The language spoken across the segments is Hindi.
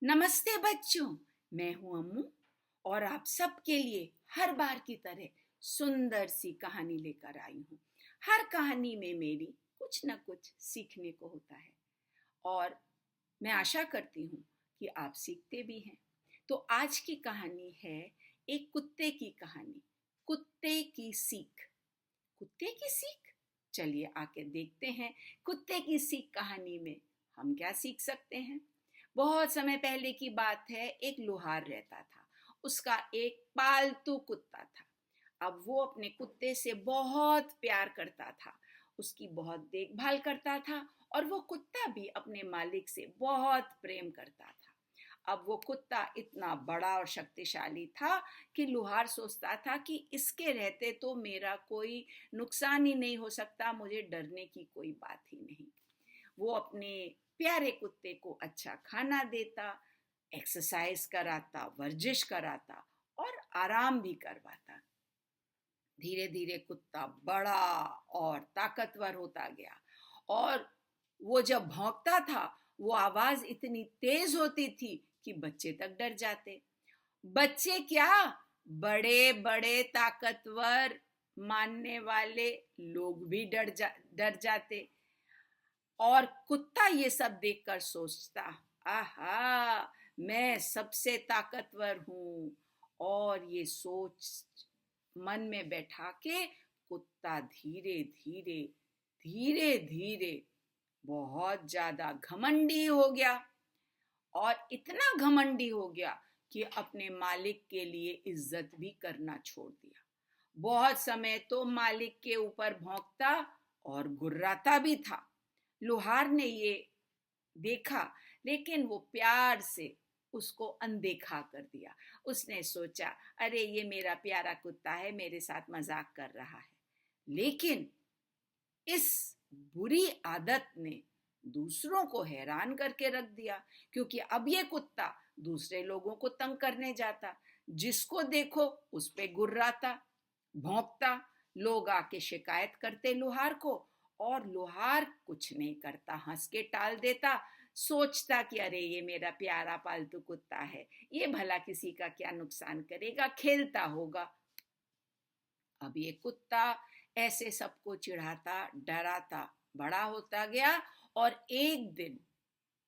नमस्ते बच्चों। मैं हूं अम्मू और आप सबके लिए हर बार की तरह सुंदर सी कहानी लेकर आई हूं। हर कहानी में मेरी कुछ न कुछ सीखने को होता है और मैं आशा करती हूं कि आप सीखते भी हैं। तो आज की कहानी है एक कुत्ते की कहानी, कुत्ते की सीख। कुत्ते की सीख, चलिए आके देखते हैं कुत्ते की सीख कहानी में हम क्या सीख सकते हैं। बहुत समय पहले की बात है, एक लोहार रहता था। उसका एक पालतू कुत्ता था। अब वो अपने कुत्ते से बहुत प्यार करता था, उसकी बहुत देखभाल करता था और वो कुत्ता भी अपने मालिक से बहुत प्रेम करता था। अब वो कुत्ता इतना बड़ा और शक्तिशाली था कि लोहार सोचता था कि इसके रहते तो मेरा कोई नुकसान ही नहीं हो सकता, मुझे डरने की कोई बात ही नहीं। वो अपने प्यारे कुत्ते को अच्छा खाना देता, एक्सरसाइज कराता, वर्जिश कराता और आराम भी करवाता। धीरे धीरे कुत्ता बड़ा और ताकतवर होता गया और वो जब भौंकता था वो आवाज इतनी तेज होती थी कि बच्चे तक डर जाते। बच्चे क्या, बड़े बड़े ताकतवर मानने वाले लोग भी डर जाते। और कुत्ता ये सब देखकर सोचता, आहा, मैं सबसे ताकतवर हूं। और ये सोच मन में बैठा के कुत्ता धीरे धीरे धीरे धीरे बहुत ज्यादा घमंडी हो गया और इतना घमंडी हो गया कि अपने मालिक के लिए इज्जत भी करना छोड़ दिया। बहुत समय तो मालिक के ऊपर भौंकता और गुर्राता भी था। लोहार ने ये देखा, लेकिन वो प्यार से उसको अनदेखा कर दिया। उसने सोचा, अरे ये मेरा प्यारा कुत्ता है, मेरे साथ मजाक कर रहा है। लेकिन इस बुरी आदत ने दूसरों को हैरान करके रख दिया, क्योंकि अब ये कुत्ता दूसरे लोगों को तंग करने जाता। जिसको देखो उस पे गुर्राता, भौंकता। लोग आके शिकायत करते लोहार को और लोहार कुछ नहीं करता, हंस के टाल देता। सोचता कि अरे ये मेरा प्यारा पालतू कुत्ता है, ये भला किसी का क्या नुकसान करेगा, खेलता होगा। अब ये कुत्ता ऐसे सबको चिढ़ाता, डराता बड़ा होता गया और एक दिन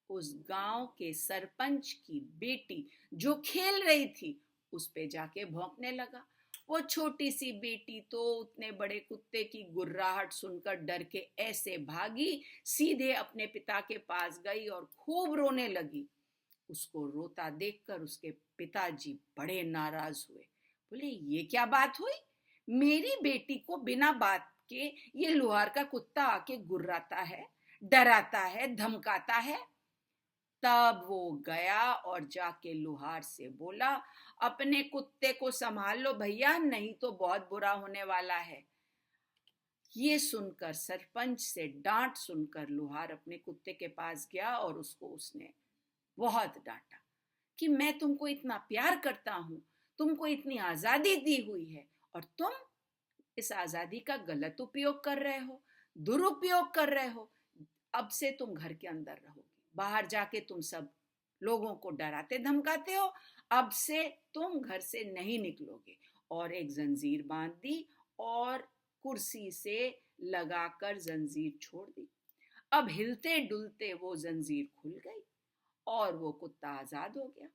उस गांव के सरपंच की बेटी जो खेल रही थी उस पे जाके भौंकने लगा। वो छोटी सी बेटी तो उतने बड़े कुत्ते की गुर्राहट सुनकर डर के ऐसे भागी, सीधे अपने पिता के पास गई और खूब रोने लगी। उसको रोता देखकर उसके पिताजी बड़े नाराज हुए। बोले, ये क्या बात हुई, मेरी बेटी को बिना बात के ये लोहार का कुत्ता आके गुर्राता है, डराता है, धमकाता है। तब वो गया और जाके लोहार से बोला, अपने कुत्ते को संभाल लो भैया, नहीं तो बहुत बुरा होने वाला है। ये सुनकर, सरपंच से डांट सुनकर, लोहार अपने कुत्ते के पास गया और उसने बहुत डांटा कि मैं तुमको इतना प्यार करता हूं, तुमको इतनी आजादी दी हुई है और तुम इस आजादी का गलत उपयोग कर रहे हो, दुरुपयोग कर रहे हो। अब से तुम घर के अंदर रहोगे, बाहर जाके तुम सब लोगों को डराते धमकाते हो, अब से तुम घर से नहीं निकलोगे। और एक जंजीर बांध दी और कुर्सी से लगाकर जंजीर छोड़ दी। अब हिलते डुलते वो जंजीर खुल गई और वो कुत्ता आजाद हो गया।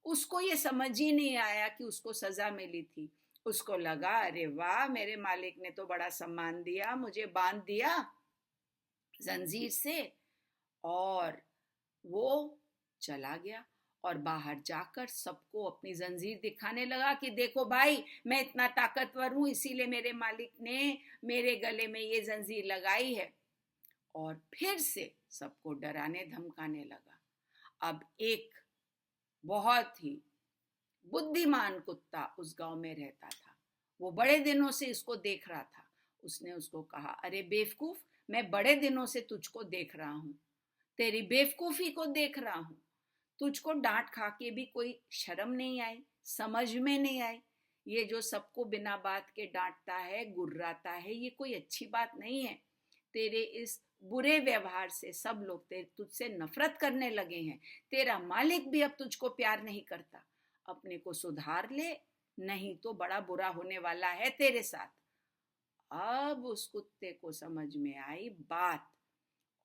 उसको ये समझ ही नहीं आया कि उसको सजा मिली थी। उसको लगा, अरे वाह, मेरे मालिक ने तो बड़ा सम्मान दिया, मुझे बांध दिया जंजीर से। और वो चला गया और बाहर जाकर सबको अपनी जंजीर दिखाने लगा कि देखो भाई, मैं इतना ताकतवर हूं, इसीलिए मेरे मालिक ने मेरे गले में ये जंजीर लगाई है। और फिर से सबको डराने धमकाने लगा। अब एक बहुत ही बुद्धिमान कुत्ता उस गांव में रहता था। वो बड़े दिनों से इसको देख रहा था। उसने उसको कहा, अरे बेवकूफ, मैं बड़े दिनों से तुझको देख रहा हूं, तेरी बेवकूफी को देख रहा हूं। तुझको डांट खा के भी कोई शर्म नहीं आई, समझ में नहीं आई। ये जो सबको बिना बात के डांटता है, गुर्राता है, ये कोई अच्छी बात नहीं है। तेरे इस बुरे व्यवहार से सब लोग तुझसे नफरत करने लगे हैं, तेरा मालिक भी अब तुझको प्यार नहीं करता, अपने को सुधार ले, नहीं तो बड़ा बुरा होने वाला है तेरे साथ। अब उस कुत्ते को समझ में आई बात,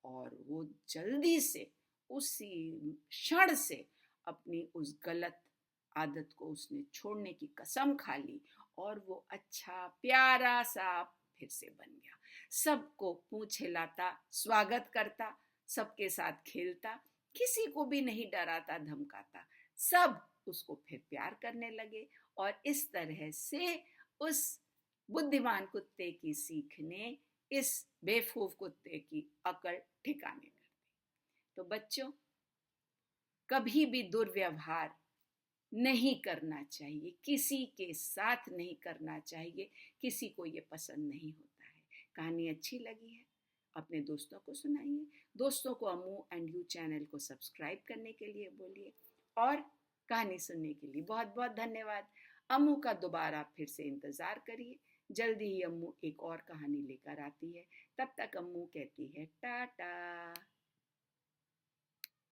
और वो जल्दी से उसी क्षण से अपनी उस गलत आदत को उसने छोड़ने की कसम खा ली, और वो अच्छा प्यारा सा फिर से बन गया। सबको पूंछ हिलाता, स्वागत करता, सबके साथ खेलता, किसी को भी नहीं डराता धमकाता, सब उसको फिर प्यार करने लगे। और इस तरह से उस बुद्धिमान कुत्ते की सीख ने इस बेवकूफ कुत्ते की अकड़ ठिकाने कर दी। तो बच्चों, कभी भी दुर्व्यवहार नहीं करना चाहिए, किसी के साथ नहीं करना चाहिए, किसी को ये पसंद नहीं होता है। कहानी अच्छी लगी है, अपने दोस्तों को सुनाइए, दोस्तों को अम्मू एंड यू चैनल को सब्सक्राइब करने के लिए बोलिए, और कहानी सुनने के लिए बहुत बहुत धन्यवाद। अम्मू का दोबारा फिर से इंतज़ार करिए, जल्दी ही अम्मू एक और कहानी लेकर आती है। तब तक अम्मू कहती है टाटा।